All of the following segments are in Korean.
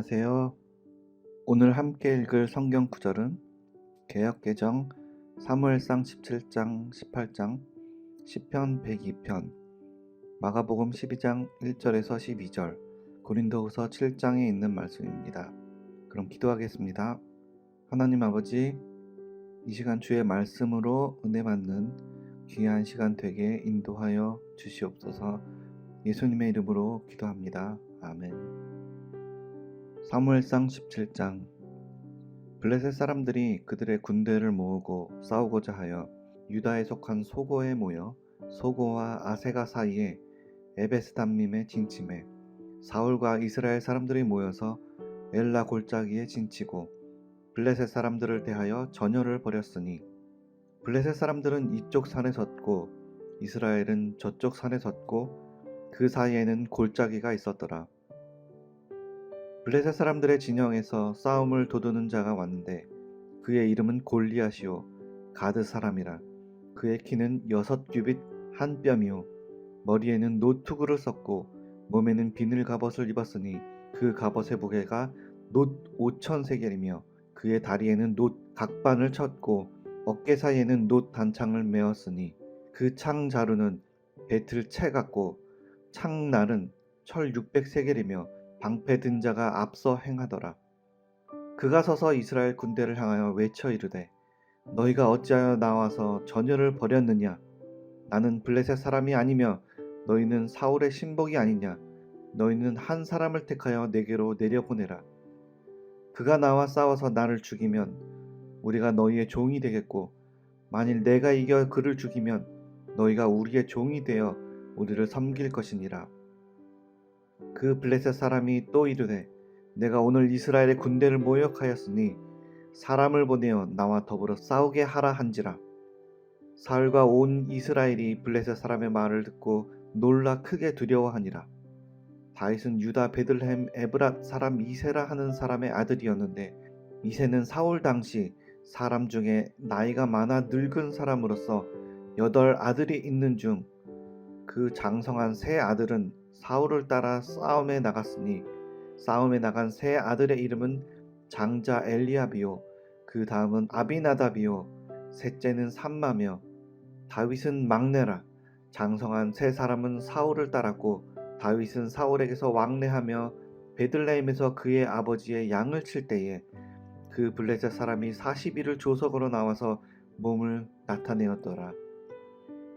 안녕하세요. 오늘 함께 읽을 성경 구절은 개역개정 사무엘상 17장 18장 시편 102편 마가복음 12장 1절에서 12절 고린도후서 7장에 있는 말씀입니다. 그럼 기도하겠습니다. 하나님 아버지, 이 시간 주의 말씀으로 은혜 받는 귀한 시간 되게 인도하여 주시옵소서. 예수님의 이름으로 기도합니다. 아멘. 사무엘상 17장 블레셋 사람들이 그들의 군대를 모으고 싸우고자 하여 유다에 속한 소고에 모여 소고와 아세가 사이에 에베스담림에 진침해 사울과 이스라엘 사람들이 모여서 엘라 골짜기에 진치고 블레셋 사람들을 대하여 전열을 벌였으니 블레셋 사람들은 이쪽 산에 섰고 이스라엘은 저쪽 산에 섰고 그 사이에는 골짜기가 있었더라. 블레셋 사람들의 진영에서 싸움을 도두는 자가 왔는데 그의 이름은 골리앗이요 가드 사람이라. 그의 키는 6규빗 한 뼘이요 머리에는 노투구를 썼고 몸에는 비늘 갑옷을 입었으니 그 갑옷의 무게가 놋 5,000세겔이며 그의 다리에는 놋 각반을 쳤고 어깨 사이에는 놋 단창을 메었으니 그 창 자루는 배틀 채 같고 창날은 철 600세겔이며 방패 든 자가 앞서 행하더라. 그가 서서 이스라엘 군대를 향하여 외쳐 이르되 너희가 어찌하여 나와서 전열을 벌였느냐? 나는 블레셋 사람이 아니며 너희는 사울의 신복이 아니냐? 너희는 한 사람을 택하여 내게로 내려보내라. 그가 나와 싸워서 나를 죽이면 우리가 너희의 종이 되겠고 만일 내가 이겨 그를 죽이면 너희가 우리의 종이 되어 우리를 섬길 것이니라. 그 블레셋 사람이 또 이르되 내가 오늘 이스라엘의 군대를 모욕하였으니 사람을 보내어 나와 더불어 싸우게 하라 한지라. 사울과 온 이스라엘이 블레셋 사람의 말을 듣고 놀라 크게 두려워하니라. 다윗은 유다 베들레헴 에브랏 사람 이세라 하는 사람의 아들이었는데 이세는 사울 당시 사람 중에 나이가 많아 늙은 사람으로서 8 아들이 있는 중 그 장성한 세 아들은 사울을 따라 싸움에 나갔으니 싸움에 나간 세 아들의 이름은 장자 엘리압이요 그 다음은 아비나답이요 셋째는 삼마며 다윗은 막내라. 장성한 세 사람은 사울을 따랐고 다윗은 사울에게서 왕래하며 베들레헴에서 그의 아버지의 양을 칠 때에 그 블레셋 사람이 40일을 조석으로 나와서 몸을 나타내었더라.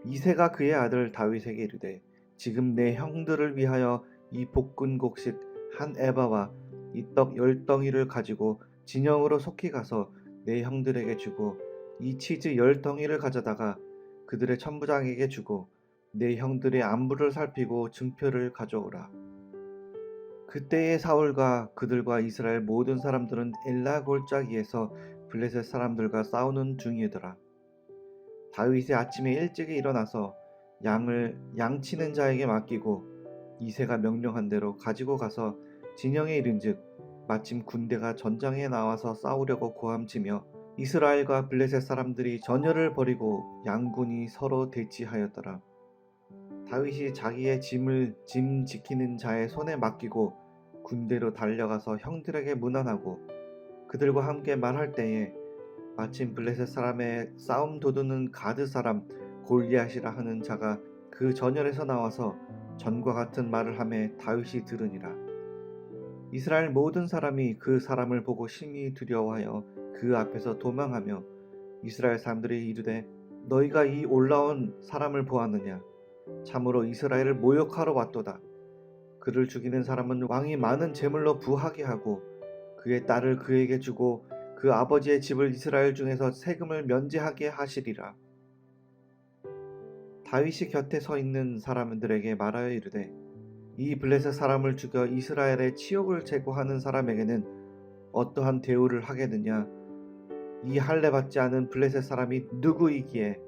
이새가 그의 아들 다윗에게 이르되 지금 내 형들을 위하여 이 볶은 곡식 한 에바와 이 떡 10덩이를 가지고 진영으로 속히 가서 내 형들에게 주고 이 치즈 10덩이를 가져다가 그들의 천부장에게 주고 내 형들의 안부를 살피고 증표를 가져오라. 그때의 사울과 그들과 이스라엘 모든 사람들은 엘라 골짜기에서 블레셋 사람들과 싸우는 중이더라. 다윗이 아침에 일찍 일어나서 양을 양치는 자에게 맡기고 이새가 명령한 대로 가지고 가서 진영에 이른즉 마침 군대가 전장에 나와서 싸우려고 고함치며 이스라엘과 블레셋 사람들이 전열을 벌이고 양군이 서로 대치하였더라. 다윗이 자기의 짐 지키는 자의 손에 맡기고 군대로 달려가서 형들에게 문안하고 그들과 함께 말할 때에 마침 블레셋 사람의 싸움 도두는 가드 사람 골리앗이라 하는 자가 그 전열에서 나와서 전과 같은 말을 하매 다윗이 들으니라. 이스라엘 모든 사람이 그 사람을 보고 심히 두려워하여 그 앞에서 도망하며 이스라엘 사람들이 이르되 너희가 이 올라온 사람을 보았느냐? 참으로 이스라엘을 모욕하러 왔도다. 그를 죽이는 사람은 왕이 많은 제물로 부하게 하고 그의 딸을 그에게 주고 그 아버지의 집을 이스라엘 중에서 세금을 면제하게 하시리라. 다윗이 곁에 서 있는 사람들에게 말하여 이르되 이 블레셋 사람을 죽여 이스라엘의 치욕을 제거하는 사람에게는 어떠한 대우를 하겠느냐? 이 할례 받지 않은 블레셋 사람이 누구이기에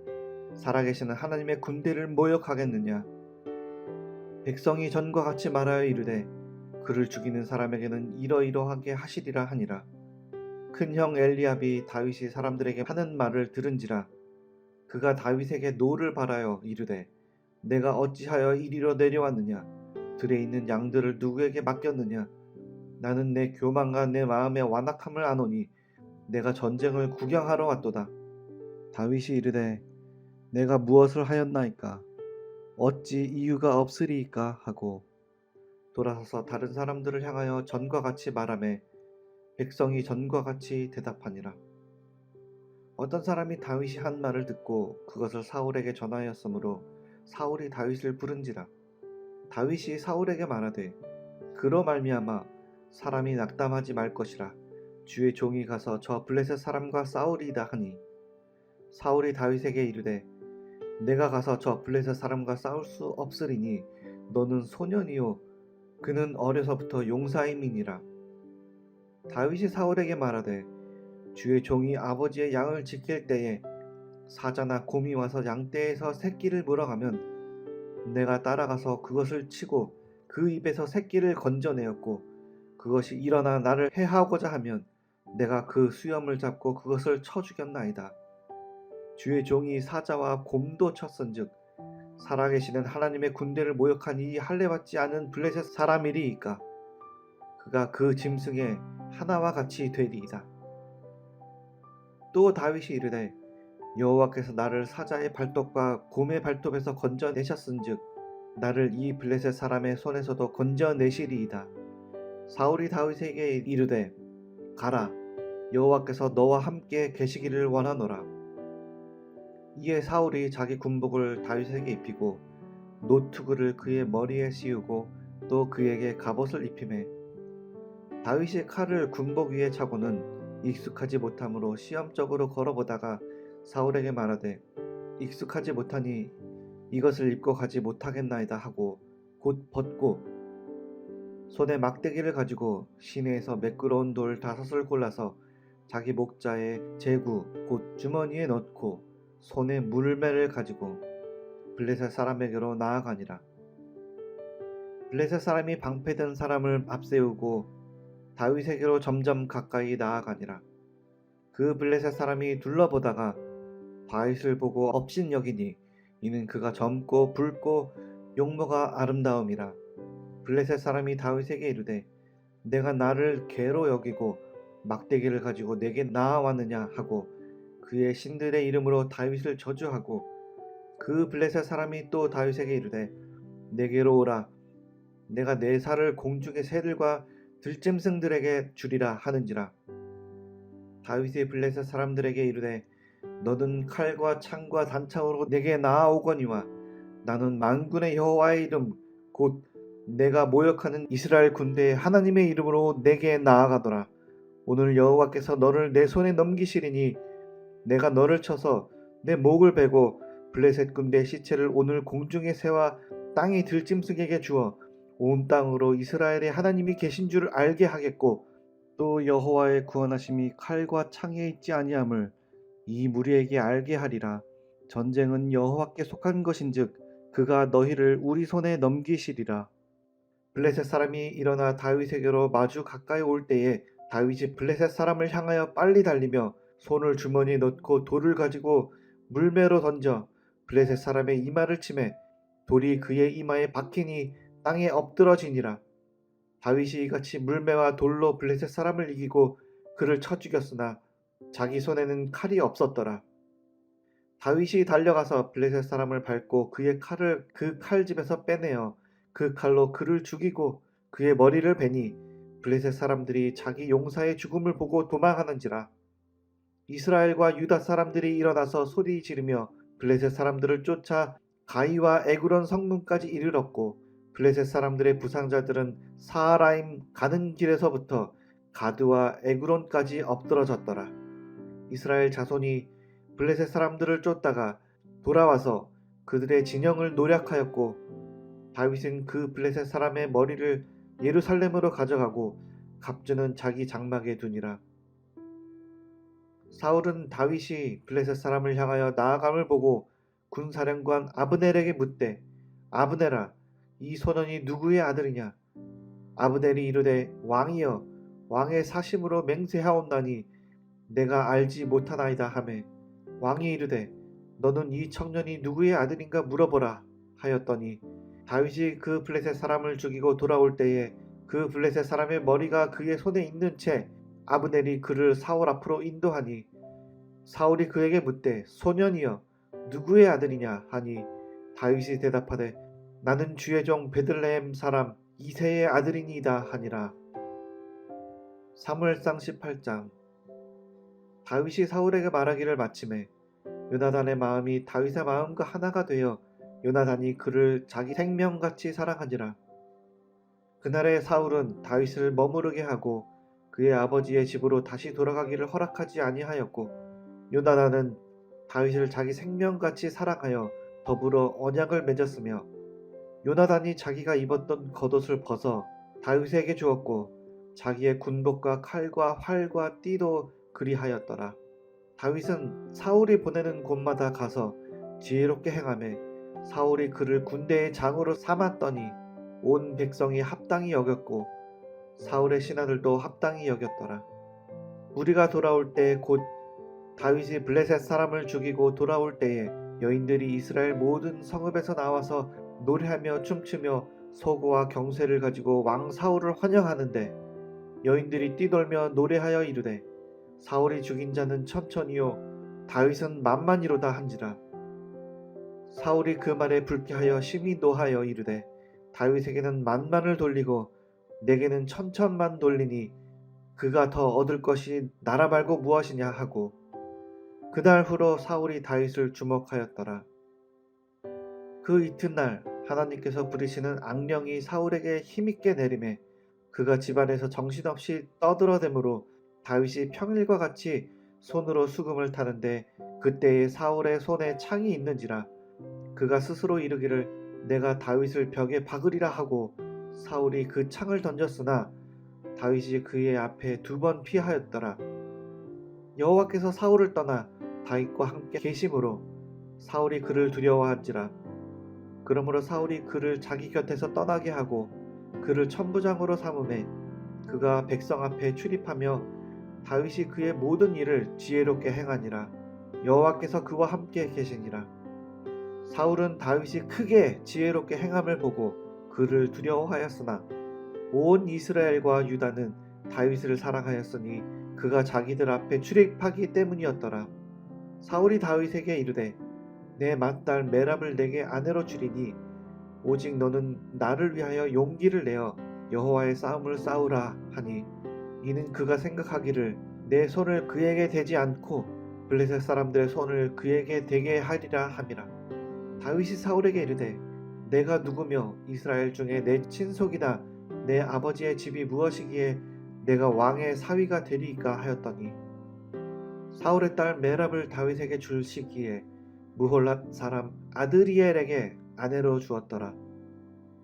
살아계시는 하나님의 군대를 모욕하겠느냐? 백성이 전과 같이 말하여 이르되 그를 죽이는 사람에게는 이러이러하게 하시리라 하니라. 큰형 엘리압이 다윗이 사람들에게 하는 말을 들은지라. 그가 다윗에게 노를 바라여 이르되 내가 어찌하여 이리로 내려왔느냐? 들에 있는 양들을 누구에게 맡겼느냐? 나는 내 교만과 내 마음의 완악함을 아노니 내가 전쟁을 구경하러 왔도다. 다윗이 이르되 내가 무엇을 하였나이까? 어찌 이유가 없으리이까? 하고 돌아서서 다른 사람들을 향하여 전과 같이 말하매 백성이 전과 같이 대답하니라. 어떤 사람이 다윗이 한 말을 듣고 그것을 사울에게 전하였으므로 사울이 다윗을 부른지라. 다윗이 사울에게 말하되 그로 말미암아 사람이 낙담하지 말 것이라. 주의 종이 가서 저 블레셋 사람과 싸우리이다 하니 사울이 다윗에게 이르되 내가 가서 저 블레셋 사람과 싸울 수 없으리니 너는 소년이요 그는 어려서부터 용사임이니라. 다윗이 사울에게 말하되 주의 종이 아버지의 양을 지킬 때에 사자나 곰이 와서 양떼에서 새끼를 물어가면 내가 따라가서 그것을 치고 그 입에서 새끼를 건져내었고 그것이 일어나 나를 해하고자 하면 내가 그 수염을 잡고 그것을 쳐 죽였나이다. 주의 종이 사자와 곰도 쳤은즉 살아계시는 하나님의 군대를 모욕한 이 할례받지 않은 블레셋 사람이리이까? 그가 그 짐승의 하나와 같이 되리이다. 또 다윗이 이르되 여호와께서 나를 사자의 발톱과 곰의 발톱에서 건져내셨은즉 나를 이 블레셋 사람의 손에서도 건져내시리이다. 사울이 다윗에게 이르되 가라, 여호와께서 너와 함께 계시기를 원하노라. 이에 사울이 자기 군복을 다윗에게 입히고 노투구를 그의 머리에 씌우고 또 그에게 갑옷을 입히매 다윗이 칼을 군복 위에 차고는 익숙하지 못함으로 시험적으로 걸어보다가 사울에게 말하되 익숙하지 못하니 이것을 입고 가지 못하겠나이다 하고 곧 벗고 손에 막대기를 가지고 시내에서 매끄러운 돌 5을 골라서 자기 목자의 제구 곧 주머니에 넣고 손에 물매를 가지고 블레셋 사람에게로 나아가니라. 블레셋 사람이 방패든 사람을 앞세우고 다윗에게로 점점 가까이 나아가니라. 그 블레셋 사람이 둘러보다가 다윗을 보고 업신여기니 이는 그가 젊고 붉고 용모가 아름다움이라. 블레셋 사람이 다윗에게 이르되 내가 나를 개로 여기고 막대기를 가지고 내게 나아왔느냐 하고 그의 신들의 이름으로 다윗을 저주하고 그 블레셋 사람이 또 다윗에게 이르되 내게로 오라. 내가 내 살을 공중의 새들과 들짐승들에게 주리라 하는지라. 다윗이 블레셋 사람들에게 이르되 너는 칼과 창과 단창으로 내게 나아오거니와 나는 만군의 여호와의 이름 곧 내가 모욕하는 이스라엘 군대의 하나님의 이름으로 내게 나아가더라. 오늘 여호와께서 너를 내 손에 넘기시리니 내가 너를 쳐서 내 목을 베고 블레셋 군대의 시체를 오늘 공중의 새와 땅의 들짐승에게 주어 온 땅으로 이스라엘의 하나님이 계신 줄 알게 하겠고 또 여호와의 구원하심이 칼과 창에 있지 아니함을 이 무리에게 알게 하리라. 전쟁은 여호와께 속한 것인즉 그가 너희를 우리 손에 넘기시리라. 블레셋 사람이 일어나 다윗에게로 마주 가까이 올 때에 다윗이 블레셋 사람을 향하여 빨리 달리며 손을 주머니에 넣고 돌을 가지고 물매로 던져 블레셋 사람의 이마를 치매 돌이 그의 이마에 박히니 땅에 엎드러지니라. 다윗이 이같이 물매와 돌로 블레셋 사람을 이기고 그를 쳐 죽였으나 자기 손에는 칼이 없었더라. 다윗이 달려가서 블레셋 사람을 밟고 그의 칼을 그 칼집에서 빼내어 그 칼로 그를 죽이고 그의 머리를 베니 블레셋 사람들이 자기 용사의 죽음을 보고 도망하는지라. 이스라엘과 유다 사람들이 일어나서 소리 지르며 블레셋 사람들을 쫓아 가이와 에그론 성문까지 이르렀고 블레셋 사람들의 부상자들은 사하라임 가는 길에서부터 가드와 에그론까지 엎드러졌더라. 이스라엘 자손이 블레셋 사람들을 쫓다가 돌아와서 그들의 진영을 노략하였고 다윗은 그 블레셋 사람의 머리를 예루살렘으로 가져가고 갑주는 자기 장막에 두니라. 사울은 다윗이 블레셋 사람을 향하여 나아감을 보고 군사령관 아브넬에게 묻되 아브넬아 이 소년이 누구의 아들이냐? 아브넬이 이르되 왕이여 왕의 사심으로 맹세하온다니 내가 알지 못하나이다 하매 왕이 이르되 너는 이 청년이 누구의 아들인가 물어보라 하였더니 다윗이 그 블레셋 사람을 죽이고 돌아올 때에 그 블레셋 사람의 머리가 그의 손에 있는 채 아브넬이 그를 사울 앞으로 인도하니 사울이 그에게 묻되 소년이여 누구의 아들이냐 하니 다윗이 대답하되 나는 주의 종 베들레헴 사람 이새의 아들이니이다 하니라. 사무엘상 18장. 다윗이 사울에게 말하기를 마침에 요나단의 마음이 다윗의 마음과 하나가 되어 요나단이 그를 자기 생명같이 사랑하니라. 그날에 사울은 다윗을 머무르게 하고 그의 아버지의 집으로 다시 돌아가기를 허락하지 아니하였고 요나단은 다윗을 자기 생명같이 사랑하여 더불어 언약을 맺었으며 요나단이 자기가 입었던 겉옷을 벗어 다윗에게 주었고 자기의 군복과 칼과 활과 띠도 그리하였더라. 다윗은 사울이 보내는 곳마다 가서 지혜롭게 행하매 사울이 그를 군대의 장으로 삼았더니 온 백성이 합당히 여겼고 사울의 신하들도 합당히 여겼더라. 우리가 돌아올 때 곧 다윗이 블레셋 사람을 죽이고 돌아올 때에 여인들이 이스라엘 모든 성읍에서 나와서 노래하며 춤추며 소고와 경쇠를 가지고 왕 사울을 환영하는데 여인들이 뛰돌며 노래하여 이르되 사울이 죽인 자는 천천히요 다윗은 만만이로다 한지라. 사울이 그 말에 불쾌하여 심히 노하여 이르되 다윗에게는 만만을 돌리고 내게는 천천만 돌리니 그가 더 얻을 것이 나라 말고 무엇이냐 하고 그날 후로 사울이 다윗을 주목하였더라. 그 이튿날 하나님께서 부리시는 악령이 사울에게 힘있게 내림에 그가 집안에서 정신없이 떠들어대므로 다윗이 평일과 같이 손으로 수금을 타는데 그때에 사울의 손에 창이 있는지라 그가 스스로 이르기를 내가 다윗을 벽에 박으리라 하고 사울이 그 창을 던졌으나 다윗이 그의 앞에 2번 피하였더라. 여호와께서 사울을 떠나 다윗과 함께 계심으로 사울이 그를 두려워한지라. 그러므로 사울이 그를 자기 곁에서 떠나게 하고 그를 천부장으로 삼음에 그가 백성 앞에 출입하며 다윗이 그의 모든 일을 지혜롭게 행하니라. 여호와께서 그와 함께 계시니라. 사울은 다윗이 크게 지혜롭게 행함을 보고 그를 두려워하였으나 온 이스라엘과 유다는 다윗을 사랑하였으니 그가 자기들 앞에 출입하기 때문이었더라. 사울이 다윗에게 이르되 내 맏딸 메랍을 내게 아내로 주리니 오직 너는 나를 위하여 용기를 내어 여호와의 싸움을 싸우라 하니 이는 그가 생각하기를 내 손을 그에게 대지 않고 블레셋 사람들의 손을 그에게 대게 하리라 함이라. 다윗이 사울에게 이르되 내가 누구며 이스라엘 중에 내 친속이다 내 아버지의 집이 무엇이기에 내가 왕의 사위가 되리이까 하였더니 사울의 딸 메랍을 다윗에게 줄 시기에 무홀랏 사람 아드리엘에게 아내로 주었더라.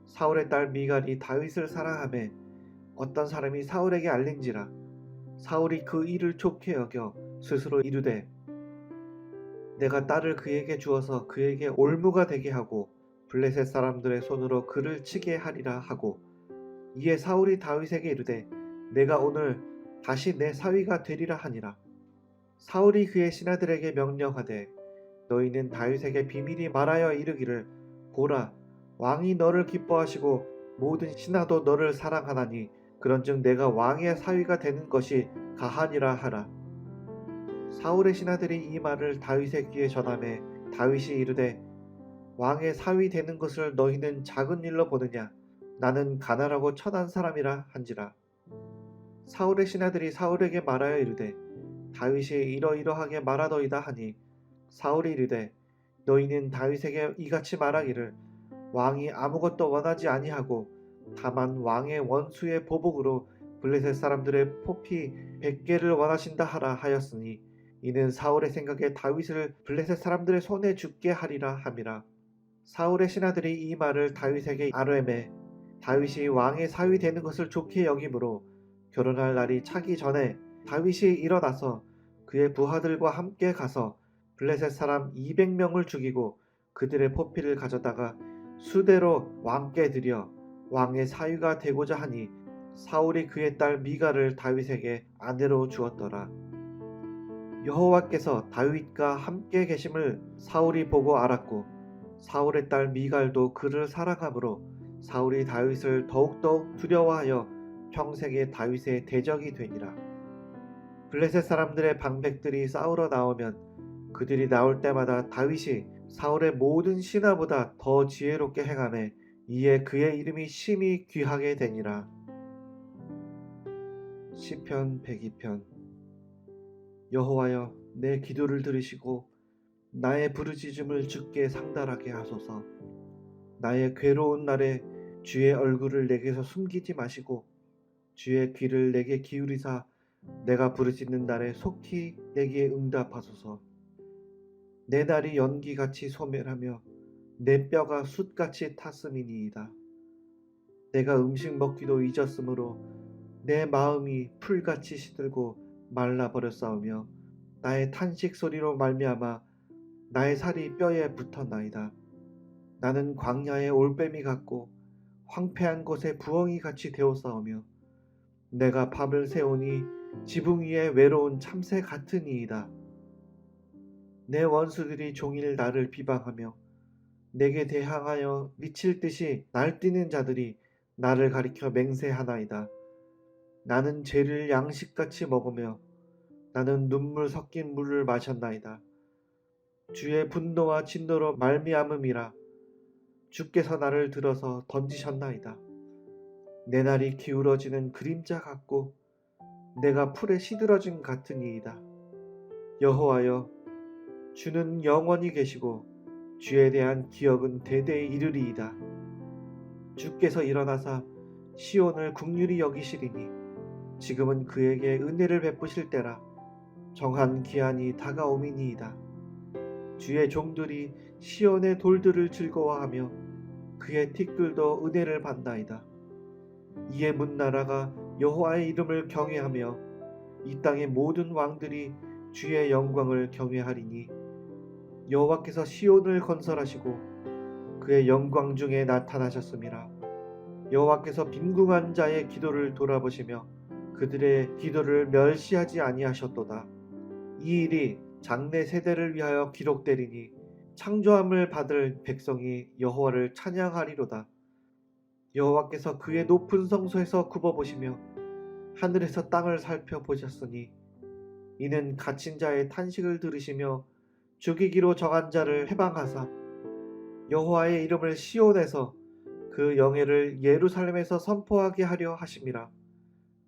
사울의 딸 미갈이 다윗을 사랑하매 어떤 사람이 사울에게 알린지라. 사울이 그 일을 좋게 여겨 스스로 이르되 내가 딸을 그에게 주어서 그에게 올무가 되게 하고 블레셋 사람들의 손으로 그를 치게 하리라 하고 이에 사울이 다윗에게 이르되 내가 오늘 다시 내 사위가 되리라 하니라. 사울이 그의 신하들에게 명령하되 너희는 다윗에게 비밀히 말하여 이르기를 보라 왕이 너를 기뻐하시고 모든 신하도 너를 사랑하나니 그런즉 내가 왕의 사위가 되는 것이 가하니라 하라. 사울의 신하들이 이 말을 다윗의 귀에 전하매 다윗이 이르되 왕의 사위 되는 것을 너희는 작은 일로 보느냐 나는 가난하고 천한 사람이라 한지라. 사울의 신하들이 사울에게 말하여 이르되 다윗이 이러이러하게 말하더이다 하니 사울이 이르되 너희는 다윗에게 이같이 말하기를 왕이 아무것도 원하지 아니하고 다만 왕의 원수의 보복으로 블레셋 사람들의 포피 100개를 원하신다 하라 하였으니 이는 사울의 생각에 다윗을 블레셋 사람들의 손에 죽게 하리라 함이라. 사울의 신하들이 이 말을 다윗에게 아뢰매 다윗이 왕의 사위 되는 것을 좋게 여기므로 결혼할 날이 차기 전에 다윗이 일어나서 그의 부하들과 함께 가서 블레셋 사람 200명을 죽이고 그들의 포피를 가져다가 수대로 왕께 드려 왕의 사위가 되고자 하니 사울이 그의 딸 미갈을 다윗에게 아내로 주었더라. 여호와께서 다윗과 함께 계심을 사울이 보고 알았고 사울의 딸 미갈도 그를 사랑하므로 사울이 다윗을 더욱더욱 두려워하여 평생에 다윗의 대적이 되니라. 블레셋 사람들의 방백들이 싸우러 나오면 그들이 나올 때마다 다윗이 사울의 모든 신하보다 더 지혜롭게 행하매 이에 그의 이름이 심히 귀하게 되니라. 시편 102편. 여호와여, 내 기도를 들으시고 나의 부르짖음을 주께 상달하게 하소서. 나의 괴로운 날에 주의 얼굴을 내게서 숨기지 마시고 주의 귀를 내게 기울이사 내가 부르짖는 날에 속히 내게 응답하소서. 내 날이 연기같이 소멸하며 내 뼈가 숯같이 탔음이니이다. 내가 음식 먹기도 잊었으므로 내 마음이 풀같이 시들고 말라버렸사오며 나의 탄식 소리로 말미암아 나의 살이 뼈에 붙었나이다. 나는 광야의 올빼미 같고 황폐한 곳에 부엉이 같이 되었사오며 내가 밤을 새우니 지붕 위에 외로운 참새 같으니이다. 내 원수들이 종일 나를 비방하며 내게 대항하여 미칠 듯이 날뛰는 자들이 나를 가리켜 맹세하나이다. 나는 죄를 양식같이 먹으며 나는 눈물 섞인 물을 마셨나이다. 주의 분노와 진노로 말미암음이라. 주께서 나를 들어서 던지셨나이다. 내 날이 기울어지는 그림자 같고 내가 풀에 시들어진 같으니이다. 여호와여, 주는 영원히 계시고 주에 대한 기억은 대대에 이르리이다. 주께서 일어나사 시온을 긍휼히 여기시리니 지금은 그에게 은혜를 베푸실 때라. 정한 기한이 다가오미니이다. 주의 종들이 시온의 돌들을 즐거워하며 그의 틱들도 은혜를 받나이다. 이에 문나라가 여호와의 이름을 경외하며 이 땅의 모든 왕들이 주의 영광을 경외하리니 여호와께서 시온을 건설하시고 그의 영광 중에 나타나셨음이라. 여호와께서 빈궁한 자의 기도를 돌아보시며 그들의 기도를 멸시하지 아니하셨도다. 이 일이 장래 세대를 위하여 기록되리니 창조함을 받을 백성이 여호와를 찬양하리로다. 여호와께서 그의 높은 성소에서 굽어보시며 하늘에서 땅을 살펴보셨으니 이는 갇힌 자의 탄식을 들으시며 죽이기로 정한 자를 해방하사 여호와의 이름을 시온에서 그 영예를 예루살렘에서 선포하게 하려 하심이라.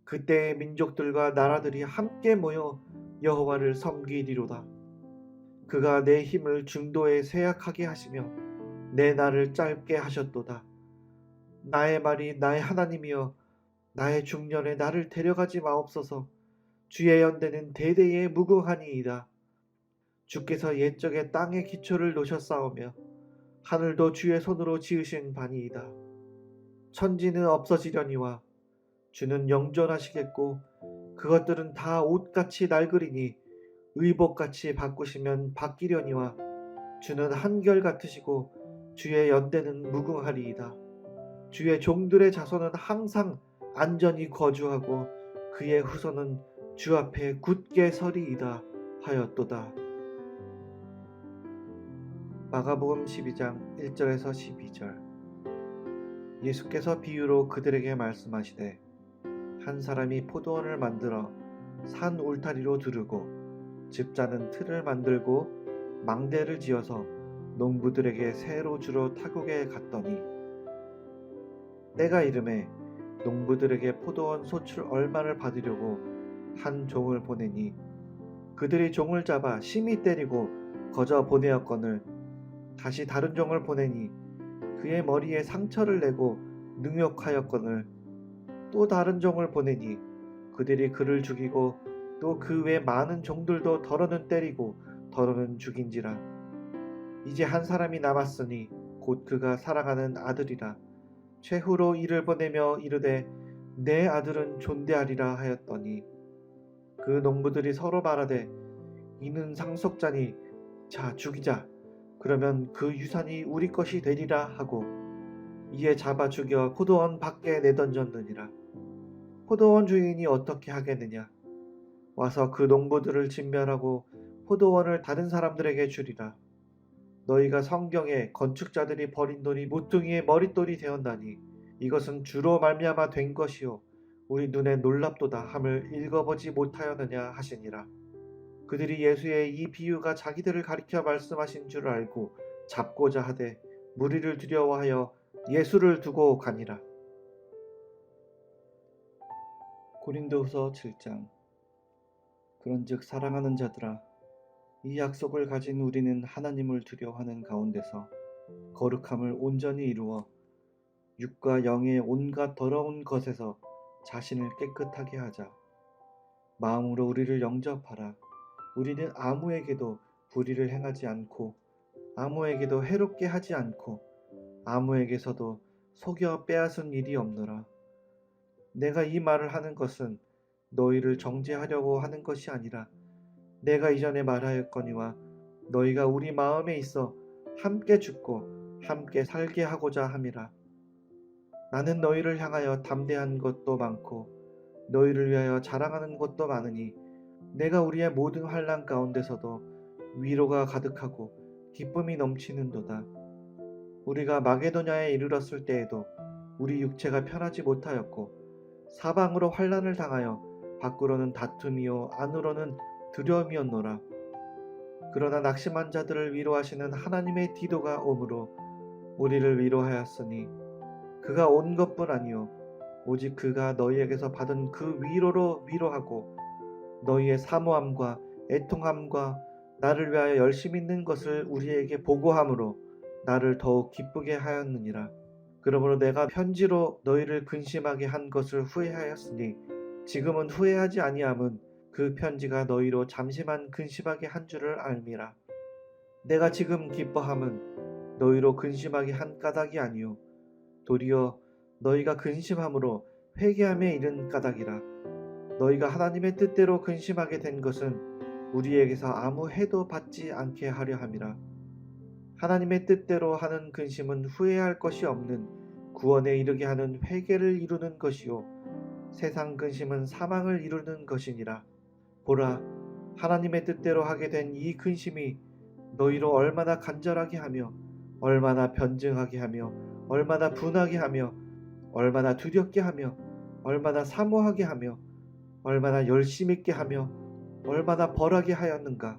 그때의 민족들과 나라들이 함께 모여 여호와를 섬기리로다. 그가 내 힘을 중도에 쇠약하게 하시며 내 날을 짧게 하셨도다. 나의 말이 나의 하나님이여 나의 중년에 나를 데려가지 마옵소서. 주의 연대는 대대에 무궁하니이다. 주께서 옛적에 땅의 기초를 놓으셨사오며 하늘도 주의 손으로 지으신 바니이다. 천지는 없어지려니와 주는 영존하시겠고 그것들은 다 옷같이 낡으리니 의복같이 바꾸시면 바뀌려니와 주는 한결같으시고 주의 연대는 무궁하리이다. 주의 종들의 자손은 항상 안전히 거주하고 그의 후손은 주 앞에 굳게 서리이다 하였도다. 마가복음 12장 1절에서 12절. 예수께서 비유로 그들에게 말씀하시되 한 사람이 포도원을 만들어 산 울타리로 두르고 집자는 틀을 만들고 망대를 지어서 농부들에게 새로 주러 타국에 갔더니 때가 이르매 농부들에게 포도원 소출 얼마를 받으려고 한 종을 보내니 그들이 종을 잡아 심히 때리고 거저 보내었거늘 다시 다른 종을 보내니 그의 머리에 상처를 내고 능욕하였거늘 또 다른 종을 보내니 그들이 그를 죽이고 또 그 외 많은 종들도 더러는 때리고 더러는 죽인지라. 이제 한 사람이 남았으니 곧 그가 사랑하는 아들이라. 최후로 이를 보내며 이르되 내 아들은 존대하리라 하였더니 그 농부들이 서로 말하되 이는 상속자니 자 죽이자. 그러면 그 유산이 우리 것이 되리라 하고 이에 잡아 죽여 포도원 밖에 내던졌느니라. 포도원 주인이 어떻게 하겠느냐? 와서 그 농부들을 진멸하고 포도원을 다른 사람들에게 주리라. 너희가 성경에 건축자들이 버린 돌이 모퉁이의 머릿돌이 되었나니 이것은 주로 말미암아 된 것이요 우리 눈에 놀랍도다 함을 읽어보지 못하였느냐 하시니라. 그들이 예수의 이 비유가 자기들을 가리켜 말씀하신 줄 알고 잡고자 하되 무리를 두려워하여 예수를 두고 가니라. 고린도후서 7장. 그런즉 사랑하는 자들아, 이 약속을 가진 우리는 하나님을 두려워하는 가운데서 거룩함을 온전히 이루어 육과 영의 온갖 더러운 것에서 자신을 깨끗하게 하자. 마음으로 우리를 영접하라. 우리는 아무에게도 불의를 행하지 않고 아무에게도 해롭게 하지 않고 아무에게서도 속여 빼앗은 일이 없노라. 내가 이 말을 하는 것은 너희를 정죄하려고 하는 것이 아니라 내가 이전에 말하였거니와 너희가 우리 마음에 있어 함께 죽고 함께 살게 하고자 함이라. 나는 너희를 향하여 담대한 것도 많고 너희를 위하여 자랑하는 것도 많으니 내가 우리의 모든 환난 가운데서도 위로가 가득하고 기쁨이 넘치는도다. 우리가 마게도냐에 이르렀을 때에도 우리 육체가 편하지 못하였고 사방으로 환난을 당하여 밖으로는 다툼이요 안으로는 두려움이었노라. 그러나 낙심한 자들을 위로하시는 하나님의 디도가 오므로 우리를 위로하였으니 그가 온 것뿐 아니요 오직 그가 너희에게서 받은 그 위로로 위로하고 너희의 사모함과 애통함과 나를 위하여 열심히 있는 것을 우리에게 보고함으로 나를 더욱 기쁘게 하였느니라. 그러므로 내가 편지로 너희를 근심하게 한 것을 후회하였으니 지금은 후회하지 아니함은 그 편지가 너희로 잠시만 근심하게 한 줄을 알미라. 내가 지금 기뻐함은 너희로 근심하게 한 까닭이 아니요 도리어 너희가 근심함으로 회개함에 이른 까닭이라. 너희가 하나님의 뜻대로 근심하게 된 것은 우리에게서 아무 해도 받지 않게 하려 함이라. 하나님의 뜻대로 하는 근심은 후회할 것이 없는 구원에 이르게 하는 회개를 이루는 것이요 세상 근심은 사망을 이루는 것이니라. 보라, 하나님의 뜻대로 하게 된 이 근심이 너희로 얼마나 간절하게 하며 얼마나 변증하게 하며 얼마나 분하게 하며 얼마나 두렵게 하며 얼마나 사모하게 하며 얼마나 열심 있게 하며 얼마나 벌하게 하였는가.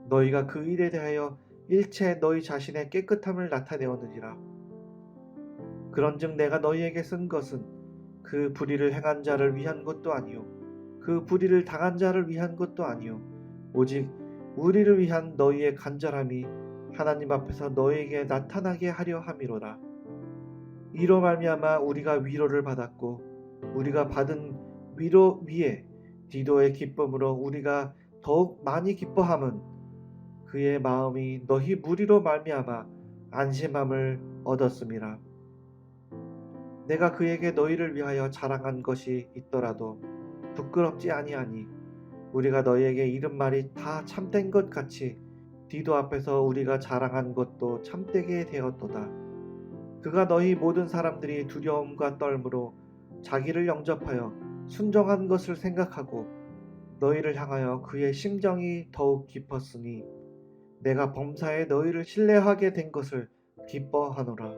너희가 그 일에 대하여 일체 너희 자신의 깨끗함을 나타내었느니라. 그런즉 내가 너희에게 쓴 것은 그 불의를 행한 자를 위한 것도 아니요 그 불의를 당한 자를 위한 것도 아니요 오직 우리를 위한 너희의 간절함이 하나님 앞에서 너희에게 나타나게 하려 함이로라. 이로 말미암아 우리가 위로를 받았고 우리가 받은 위로 위에 디도의 기쁨으로 우리가 더욱 많이 기뻐함은 그의 마음이 너희 무리로 말미암아 안심함을 얻었음이라. 내가 그에게 너희를 위하여 자랑한 것이 있더라도 부끄럽지 아니하니 우리가 너희에게 이른 말이 다 참된 것 같이 디도 앞에서 우리가 자랑한 것도 참되게 되었도다. 그가 너희 모든 사람들이 두려움과 떨므로 자기를 영접하여 순종한 것을 생각하고 너희를 향하여 그의 심정이 더욱 깊었으니 내가 범사에 너희를 신뢰하게 된 것을 기뻐하노라.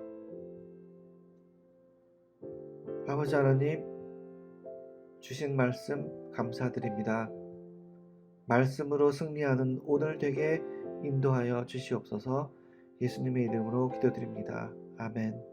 아버지 하나님, 주신 말씀 감사드립니다. 말씀으로 승리하는 오늘 되게 인도하여 주시옵소서. 예수님의 이름으로 기도드립니다. 아멘.